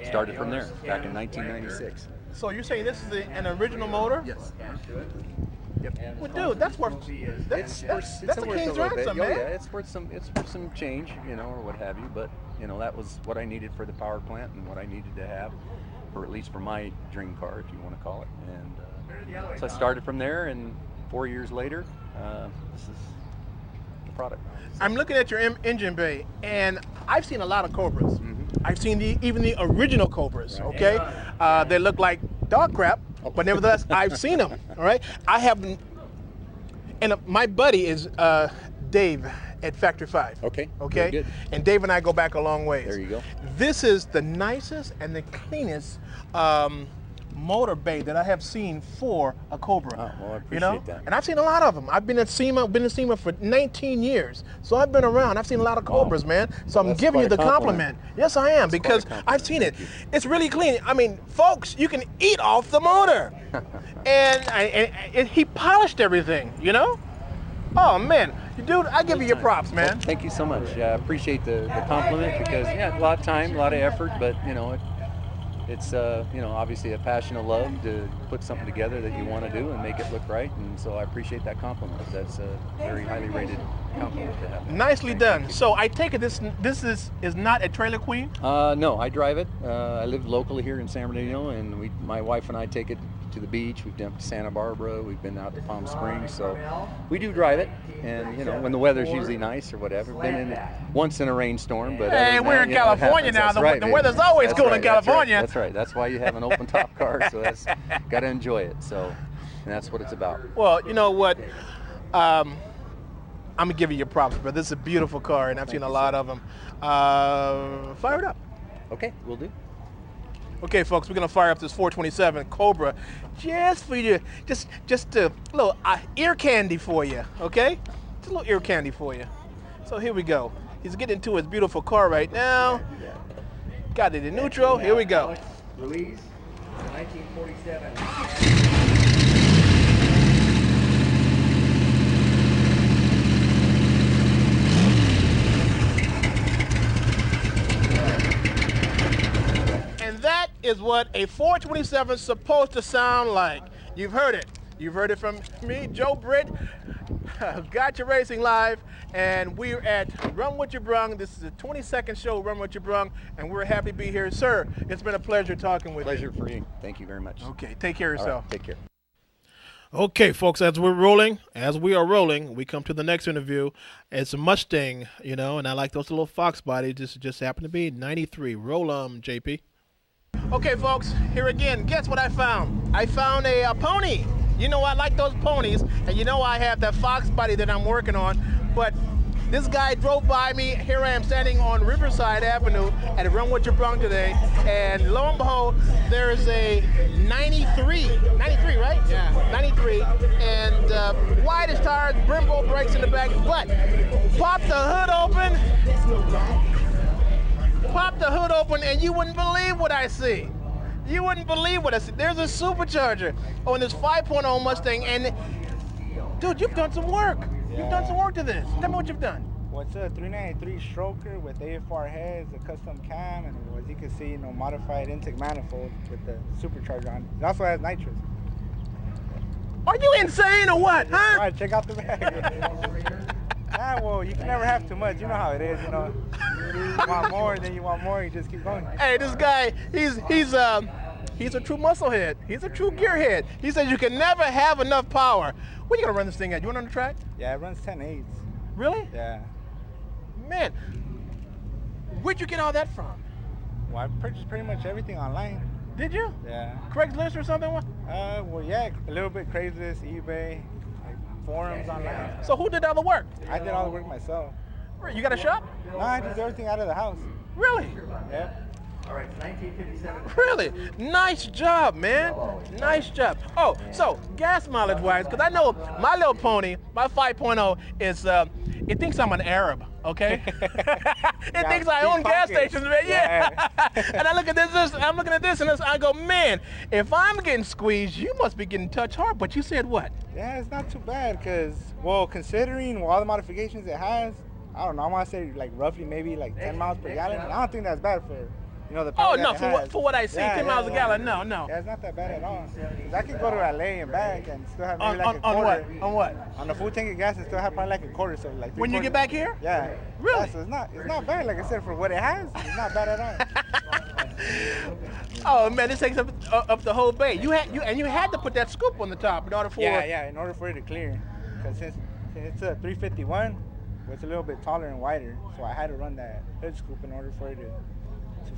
started from there back in 1996. So you're saying this is an original motor? Yes. Yep. Well, dude, that's worth that's a king's ransom, man. Yeah, it's worth some change, you know, or what have you. But you know, that was what I needed for the power plant and what I needed to have, or at least for my dream car, if you want to call it. And so I started from there, and 4 years later, this is the product. I'm looking at your engine bay, and I've seen a lot of Cobras. I've seen even the original Cobras. Okay, they look like dog crap. But nevertheless, I've seen them. All right, I haven't. And my buddy is Dave at Factory 5. Okay. Okay. Good. And Dave and I go back a long ways. There you go. This is the nicest and the cleanest motor bay that I have seen for a Cobra. Oh, well, I appreciate that. And I've seen a lot of them. I've been at SEMA, for 19 years. So I've been around. I've seen a lot of Cobras, man. So I'm giving you the compliment. Yes, I am, because I've seen it. It's really clean. I mean, folks, you can eat off the motor. and he polished everything, you know? Oh, man. Dude, I give you your props, man. Well, thank you so much. I appreciate the compliment, because, yeah, a lot of time, a lot of effort, but, you know, it's you know, obviously a passion of love to put something together that you want to do and make it look right, and so I appreciate that compliment. That's a very highly rated compliment to have. Nicely done. So I take it this is not a trailer queen? No, I drive it. I live locally here in San Bernardino, and my wife and I take it to the beach. We've been to Santa Barbara. We've been out to Palm Springs, so we do drive it. And you know, when the weather's usually nice or whatever. Been in it once in a rainstorm, but hey, we're in California now. The weather's always cool in California. That's right. That's why you have an open top car. So that's got to enjoy it. So, and that's what it's about. Well, you know what? I'm gonna give you your props, but this is a beautiful car, and I've seen a lot of them. Fire it up. Okay, we'll do. Okay, folks, we're gonna fire up this 427 Cobra, just for you, just a little ear candy for you. Okay, just a little ear candy for you. So here we go. He's getting into his beautiful car right now. Got it in neutral. Here we go. Release 1947. That is what a 427 is supposed to sound like. You've heard it. You've heard it from me, Joe Britt, Gotcha Racing Live, and we're at Run What You Brung. This is the 22nd show, Run What You Brung, and we're happy to be here. Sir, it's been a pleasure talking with you. Pleasure for you. Thank you very much. Okay, take care of yourself. Right, take care. Okay, folks, as we are rolling, we come to the next interview. It's a Mustang, you know, and I like those little Fox bodies. This just happened to be 93. Roll JP. Okay, folks, here again. Guess what I found? I found a pony. You know, I like those ponies, and you know I have that Fox body that I'm working on, but this guy drove by me. Here I am standing on Riverside Avenue at Run What You Brung today, and lo and behold, there is a 93, right? Yeah. 93, and widest tires, Brembo brakes in the back, but pop the hood open. Pop the hood open, and you wouldn't believe what I see. You wouldn't believe what I see. There's a supercharger on this 5.0 Mustang, and dude, you've done some work. Yeah. You've done some work to this. Tell me what you've done. Well, it's a 393 stroker with AFR heads, a custom cam, and as you can see, you know, modified intake manifold with the supercharger on. It also has nitrous. Are you insane or what, huh? All right, check out the bag. Yeah, well, you can never have too much. You know how it is, you know. You want more, then you want more, you just keep going. Hey, this guy, he's a true musclehead. He's a true gearhead. He says you can never have enough power. Where you gonna run this thing at? You want on the track? Yeah, it runs 10.8s. Really? Yeah. Man, where'd you get all that from? Well, I purchased pretty much everything online. Did you? Yeah. Craigslist or something? Well, yeah, a little bit Craigslist, eBay. Forums online. So who did all the work? I did all the work myself. You got a shop? No, I did everything out of the house. Really? Yeah. All right, 1957. Really? Nice job, man. Nice job. Oh, so gas mileage wise, because I know my little pony, my 5.0 is, it thinks I'm an Arab, okay? It thinks I own gas stations, man. Yeah. And I look at this, I'm looking at this, and I go, man, if I'm getting squeezed, you must be getting touched hard. But you said what? Yeah, it's not too bad, because, well, considering all the modifications it has, I don't know, I want to say like roughly maybe like 10 miles per gallon. I don't think that's bad for You know, the power no, that for what I see, 10 miles a gallon, no. Yeah, it's not that bad at all. 'Cause I could go to LA and back and still have maybe like a on quarter. On what? On the full tank of gas, and still have probably like a quarter, so like. When you get back here? Yeah. Really? Yeah, so it's not bad. Like I said, for what it has, it's not bad at all. Oh man, this takes up the whole bay. You had to put that scoop on the top in order for. Yeah, in order for it to clear, because since it's a 351, it's a little bit taller and wider, so I had to run that hood scoop in order for it to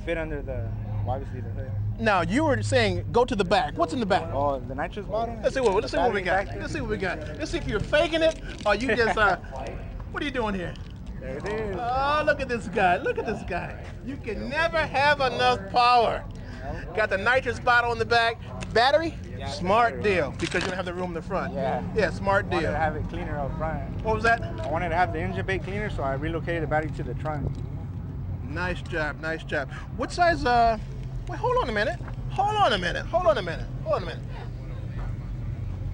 fit under the, obviously the hood. Now you were saying go to the back. What's in the back? Oh, the nitrous bottom. Let's see what we got. Let's see what we got. Let's see if you're faking it or you just. What are you doing here? There it is. Oh, look at this guy. Look at this guy. You can never have enough power. Got the nitrous bottle in the back. Battery? Yeah, smart deal, because you don't have the room in the front. Yeah, smart deal. I wanted to have it cleaner up front. What was that? I wanted to have the engine bay cleaner, so I relocated the battery to the trunk. Nice job, nice job. What size, wait, hold on a minute.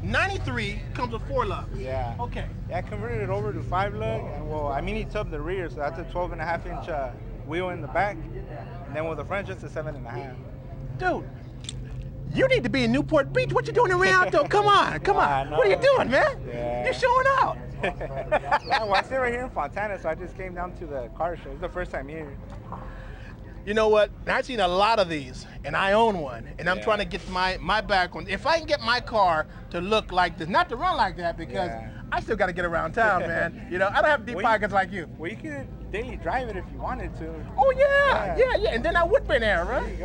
93 comes with 4 lugs. Yeah. Okay. Yeah, I converted it over to 5 lug, and well, I mini tubbed the rear, so that's a 12.5 inch wheel in the back, and then with the front, just a 7.5. Dude, you need to be in Newport Beach. What you doing in Rialto? Come on. What are you doing, man? Yeah. You're showing out. Yeah, well, I stay right here in Fontana, so I just came down to the car show. It's the first time here. You know what? I've seen a lot of these, and I own one, and I'm trying to get my back on. If I can get my car to look like this, not to run like that, because I still got to get around town, man. You know, I don't have deep pockets like you. Well, you could daily drive it if you wanted to. Oh, yeah. And then I would be there, right?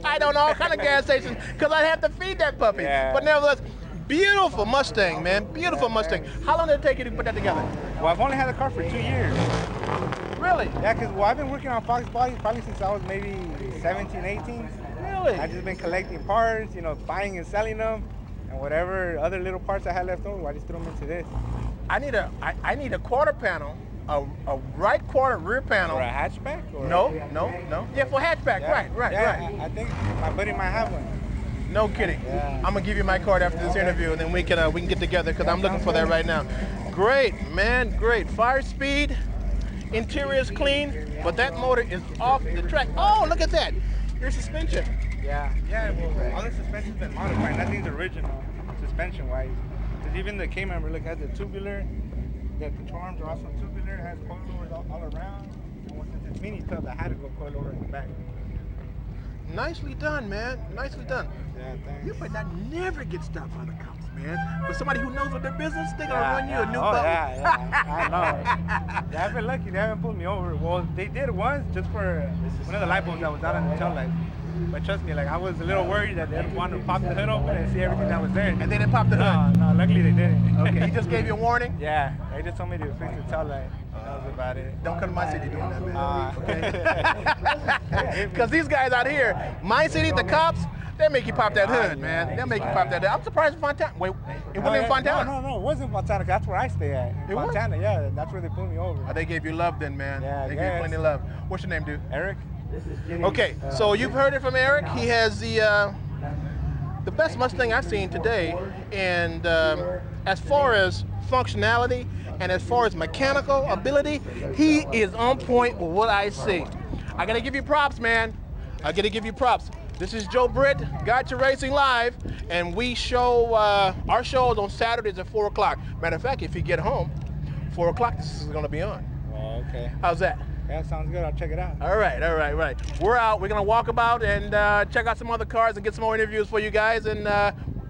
I don't know all kind of gas stations, because I have to feed that puppy. Yeah. But nevertheless, beautiful Mustang, man. Beautiful Mustang. How long did it take you to put that together? Well, I've only had the car for 2 years. Really? Yeah, because I've been working on Fox bodies probably since I was maybe 17, 18. Really? I've just been collecting parts, buying and selling them, and whatever other little parts I had left over, I just threw them into this. I need a quarter panel, a right quarter rear panel. For a hatchback? Or? No. Yeah, for hatchback. Right. I think my buddy might have one. No kidding. Yeah. I'm gonna give you my card after this interview, and then we can get together, because I'm looking for that right now. Great, man. Great. 5 speed. Interior is clean, but that motor is off the track. Oh, look at that. Your suspension. Yeah, well, all the suspension's been modified. Nothing's original suspension-wise. Because even the K-member, look, has the tubular. The control arms are also tubular. It has coilovers all around. And since it's mini tub, I had to go coilover in the back. Nicely done, man. Nicely done. Yeah, thanks. You might not never get stopped by the cops, man. But somebody who knows what their business, they're gonna run you a new button. Yeah, I know. Yeah, I've been lucky. They haven't pulled me over. Well, they did once just for one of the light bulbs that was out on the tail light. But trust me, I was a little worried that they'd want to pop the hood open and see everything that was there. And they didn't pop the hood? No, luckily they didn't. Okay, he just gave you a warning? Yeah, they just told me to fix the tail light. That was about it. Don't come to my city doing that, man. Okay? Because these guys out here, my city, the cops, they make you pop that hood, man. They'll make you pop that hood. I'm surprised Fontana. Wait, it wasn't in Fontana? No, it wasn't Fontana. That's where I stay at. Fontana, yeah. That's where they pulled me over. Oh, they gave you love then, man. Yeah, they gave you plenty of love. What's your name, dude? Eric. Okay, so you've heard it from Eric. He has the best Mustang I've seen today, and as far as functionality and as far as mechanical ability, he is on point with what I see. I gotta give you props, man. I gotta give you props. This is Joe Britt, Gotcha Racing Live, and we show our shows on Saturdays at 4 o'clock. Matter of fact, if you get home, 4 o'clock, this is gonna be on. Oh, okay. How's that? Yeah, sounds good. I'll check it out. All right. We're out. We're going to walk about and check out some other cars and get some more interviews for you guys. And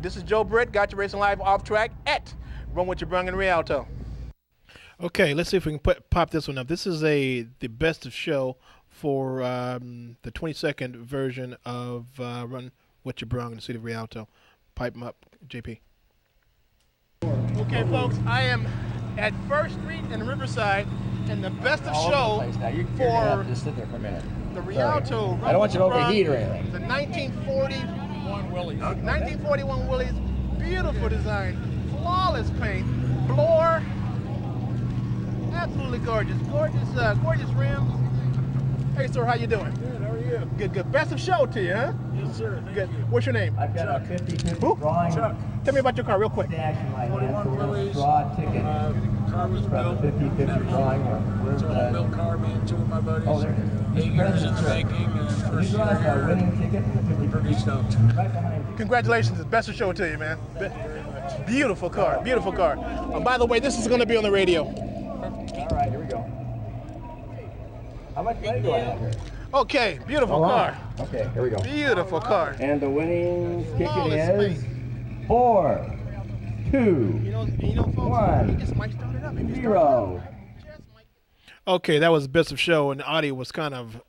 this is Joe Britt, Gotcha Racing Live off track at Run What You Brung in Rialto. Okay, let's see if we can pop this one up. This is the best of show for the 22nd version of Run What You Brung in the city of Rialto. Pipe them up, JP. Okay, folks, I am at First Street and Riverside, and the best of show for just sit there for a minute. The Rialto. I don't want you to overheat or anything. The 1941 Willys. 1941 Willys, beautiful design, flawless paint, floor, absolutely gorgeous, gorgeous rims. Hey, sir, how you doing? Good. How are you? you. Good. Best of show to you, huh? Yes, sir. Good. What's your name? I've got a 50-50 Who? drawing. Chuck. Tell me about your car real quick. 41 Willys. Draw a ticket. Car was built. 50-50 drawing. It's an all built car, me and two of my buddies. Oh, there it is. 8 years in the making, and first year here. Winning ticket. Pretty stoked. Right behind you. Congratulations. It's best of show to you, man. Thank you very much. Beautiful car. Beautiful car. By the way, this is going to be on the radio. All right, here we go. How much money do I have here? Okay, beautiful car. Okay, here we go. Beautiful car. And the winning ticket Flawless is 4, 2, You know, folks, 1, he just might start it up. 0. Okay, that was best of show, and the audio was kind of,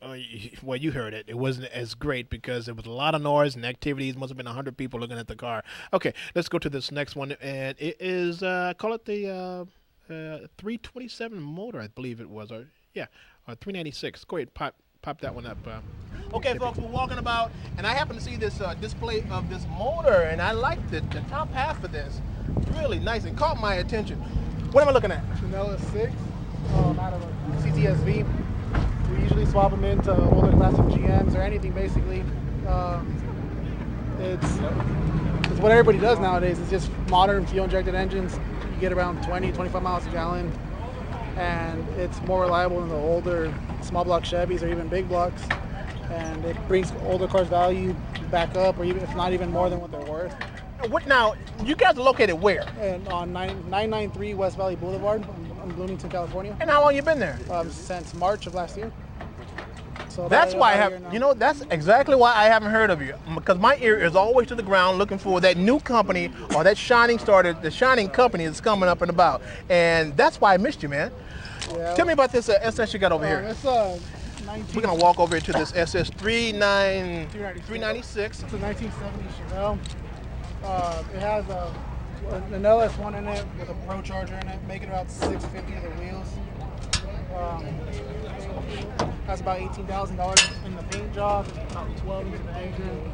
well, you heard it. It wasn't as great because there was a lot of noise and activities. Must have been 100 people looking at the car. Okay, let's go to this next one, and it is, call it the 327 motor, I believe it was, or 396. Go ahead, pop that one up. Okay, folks, we're walking about, and I happen to see this display of this motor, and I like the top half of this. It's really nice and caught my attention. What am I looking at? Chanel 6, out of a CTSV. We usually swap them into older classic GMs or anything, basically. It's what everybody does nowadays. It's just modern fuel-injected engines. You get around 20, 25 miles a gallon, and it's more reliable than the older small block Chevys or even big blocks. And it brings older cars' value back up, or even if not even more than what they're worth. What now? You guys are located where? And on 993 West Valley Boulevard in Bloomington, California. And how long you been there? Since March of last year. So that's why I have, that's exactly why I haven't heard of you. Because my ear is always to the ground looking for that new company or that shining star, the shining company that's coming up and about. And that's why I missed you, man. Yeah. Tell me about this SS you got over here. It's 19... We're going to walk over to this SS 396. It's a 1970 Chevelle. It has an LS1 in it with a Pro Charger in it, making about 650 of the wheels. Has about $18,000 in the paint job, about 12 into the engine.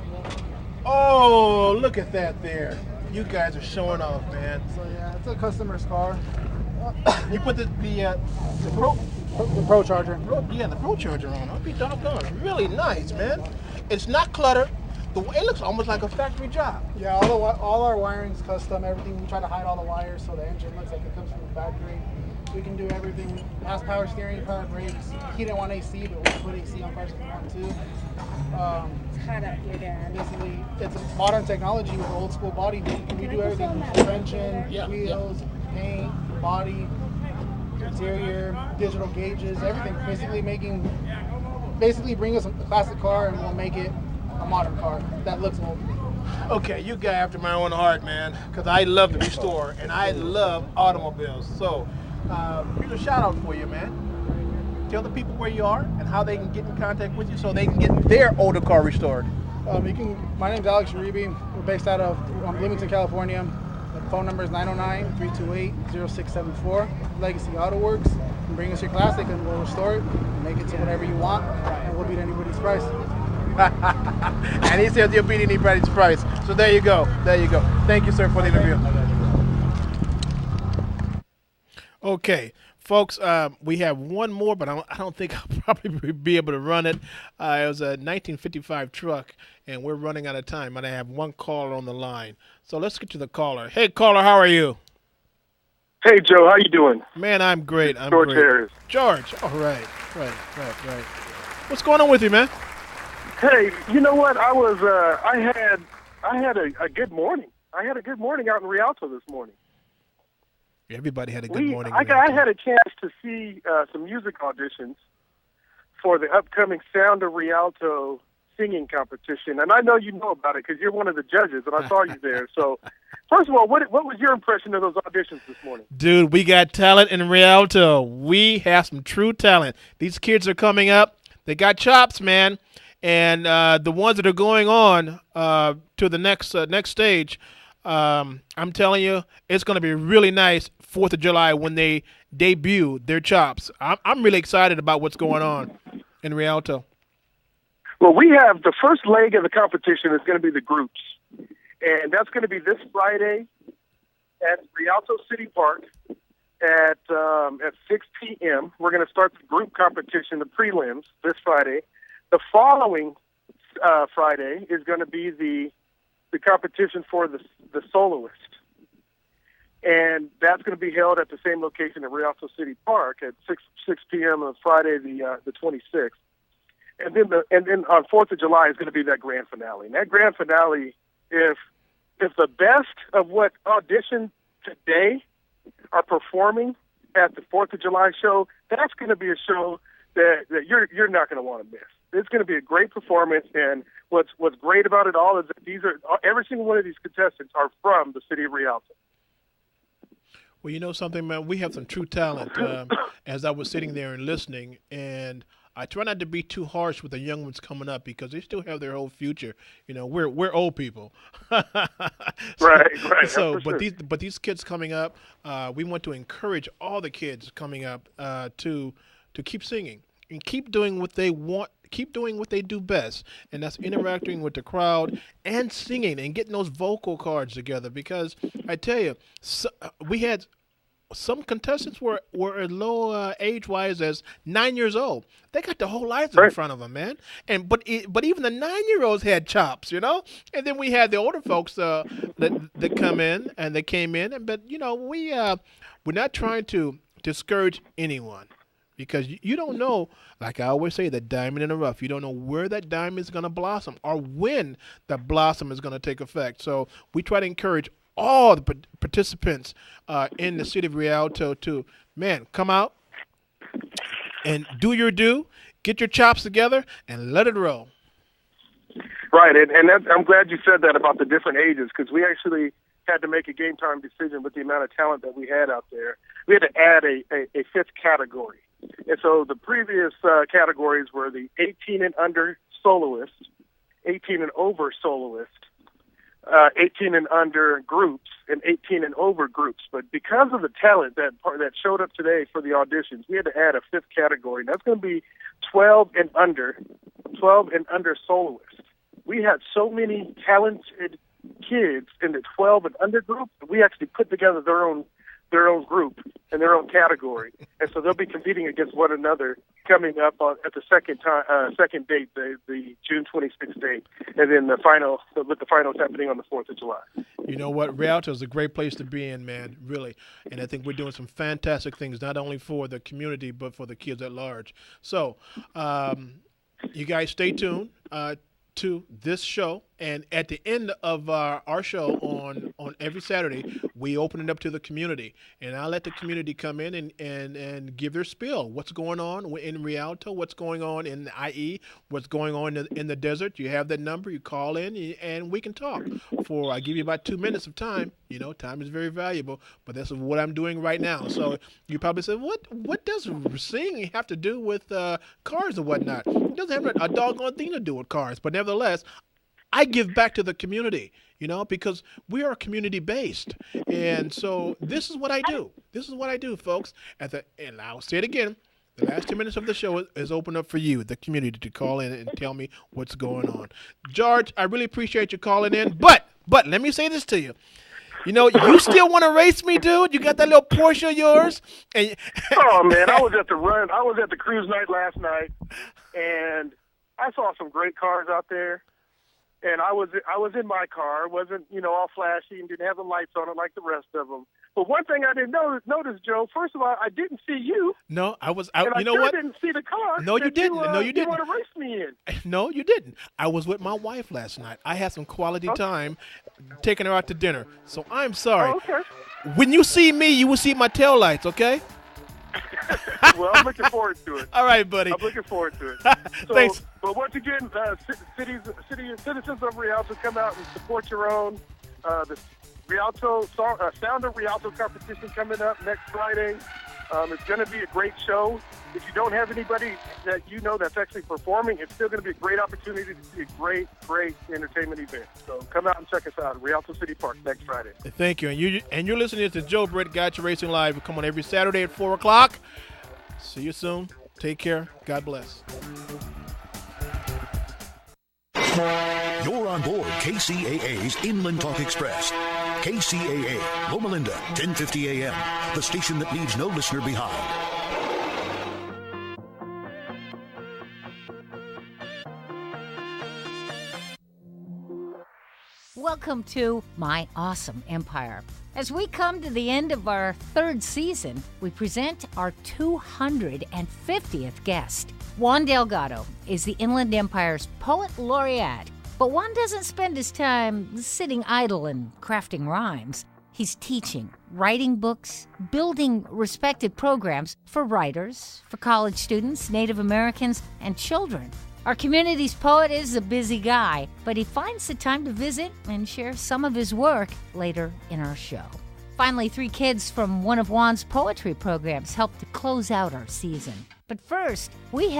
Oh, look at that there. You guys are showing off, man. So yeah, it's a customer's car. You put the Pro Charger. The Pro Charger on. I'll be doggone. Really nice, man. It's not cluttered. It looks almost like a factory job. Yeah, all our wiring's custom. Everything, we try to hide all the wires so the engine looks like it comes from the factory. We can do everything. It has power steering, power brakes. He didn't want AC, but we put AC on cars if we want to. It's hot out here, Dad. Basically, it's a modern technology with old school body. We do everything from suspension, wheels, paint, body, interior, digital gauges, everything. Basically bring us a classic car and we'll make it a modern car that looks old. Okay, you guy after my own heart, man, because I love to restore and I love automobiles. So here's a shout out for you, man. Tell the people where you are and how they can get in contact with you so they can get their older car restored. My name's Alex Uribe. We're based out of Bloomington, California. The phone number is 909-328-0674. Legacy Auto Works. Bring us your classic and we'll restore it and make it to whatever you want, and we'll beat anybody's price. And he says you'll beat anybody's price. So there you go. Thank you, sir, for the interview. Okay, folks, we have one more, but I don't think I'll probably be able to run it. It was a 1955 truck, and we're running out of time, and I have one caller on the line. So let's get to the caller. Hey, caller, how are you? Hey, Joe, how you doing? Man, I'm great. George Harris. George. Oh, right. What's going on with you, man? Hey, you know what? I had a good morning. I had a good morning out in Rialto this morning. Everybody had a good morning. I had a chance to see some music auditions for the upcoming Sound of Rialto singing competition, and I know you know about it because you're one of the judges, and I saw you there. So, first of all, what was your impression of those auditions this morning? Dude, we got talent in Rialto. We have some true talent. These kids are coming up. They got chops, man. And the ones that are going on to the next stage, I'm telling you, it's going to be really nice 4th of July when they debut their chops. I'm really excited about what's going on in Rialto. Well, we have the first leg of the competition is going to be the groups. And that's going to be this Friday at Rialto City Park at 6 p.m. We're going to start the group competition, the prelims, this Friday. The following Friday is going to be the competition for the soloist. And that's going to be held at the same location at Rialto City Park at 6 p.m. on Friday, the 26th. And then on 4th of July is going to be that grand finale. And that grand finale, if the best of what auditioned today are performing at the 4th of July show, that's going to be a show that you're not going to want to miss. It's going to be a great performance, and what's great about it all is that every single one of these contestants are from the city of Rialto. Well, you know something, man? We have some true talent. As I was sitting there and listening, and I try not to be too harsh with the young ones coming up because they still have their whole future. You know, we're old people. Right. So, but these kids coming up, we want to encourage all the kids coming up to keep singing and keep doing what they want. Keep doing what they do best, and that's interacting with the crowd and singing and getting those vocal cards together. Because I tell you, we had some contestants were as low age-wise as 9 years old. They got the whole life in front of them, man. But even the 9-year-olds had chops, you know. And then we had the older folks that come in, and they came in. But you know, we're not trying to discourage anyone. Because you don't know, like I always say, the diamond in the rough. You don't know where that diamond is going to blossom or when that blossom is going to take effect. So we try to encourage all the participants in the city of Rialto to, man, come out and do your due, get your chops together, and let it roll. Right, and I'm glad you said that about the different ages, because we actually had to make a game time decision with the amount of talent that we had out there. We had to add a fifth category. And so the previous categories were the 18 and under soloist, 18 and over soloist, 18 and under groups, and 18 and over groups. But because of the talent that showed up today for the auditions, we had to add a fifth category. And that's going to be 12 and under soloists. We had so many talented kids in the 12 and under group, we actually put together their own group and their own category, and so they'll be competing against one another coming up at the second date, the June 26th date, and then the finals happening on the 4th of July. You know what? Rialto is a great place to be in, man, really. And I think we're doing some fantastic things, not only for the community, but for the kids at large. So you guys stay tuned to this show, and at the end of our show on every Saturday, we open it up to the community, and I'll let the community come in and give their spiel. What's going on in Rialto? What's going on in the IE? What's going on in the desert? You have that number. You call in, and we can talk. I give you about 2 minutes of time. You know, time is very valuable, but that's what I'm doing right now. So you probably say, what does singing have to do with cars or whatnot? It doesn't have a doggone thing to do with cars, but nevertheless, I give back to the community, you know, because we are community-based. And so this is what I do. This is what I do, folks. And I'll say it again. The last 2 minutes of the show is open up for you, the community, to call in and tell me what's going on. George, I really appreciate you calling in. But let me say this to you. You know, you still want to race me, dude? You got that little Porsche of yours? Oh, man, I was at the cruise night last night, and I saw some great cars out there. And I was in my car. It wasn't, you know, all flashy and didn't have the lights on it like the rest of them. But one thing I didn't notice, Joe, first of all, I didn't see you. No, I was and you know I what? didn't see the car. No, you didn't. No, you didn't. You want to race me in. No, you didn't. I was with my wife last night. I had some quality time taking her out to dinner. So I'm sorry. Oh, okay. When you see me, you will see my taillights, okay? Well, I'm looking forward to it. All right, buddy. I'm looking forward to it. So, Thanks. But once again, citizens of Rialto, come out and support your own. The Rialto Sound of Rialto competition coming up next Friday. It's going to be a great show. If you don't have anybody that you know that's actually performing, it's still going to be a great opportunity to see a great entertainment event. So come out and check us out at Rialto City Park next Friday. Thank you. And you're listening to Joe Britt, Got You Racing Live. We come on every Saturday at 4 o'clock. See you soon. Take care. God bless. You're on board KCAA's Inland Talk Express. KCAA, Loma Linda, 1050 AM, the station that leaves no listener behind. welcome to My Awesome Empire. As we come to the end of our third season, we present our 250th guest. Juan Delgado is the Inland Empire's Poet Laureate, but Juan doesn't spend his time sitting idle and crafting rhymes. He's teaching, writing books, building respected programs for writers, for college students, Native Americans, and children. Our community's poet is a busy guy, but he finds the time to visit and share some of his work later in our show. Finally, 3 kids from one of Juan's poetry programs helped to close out our season. But first, we have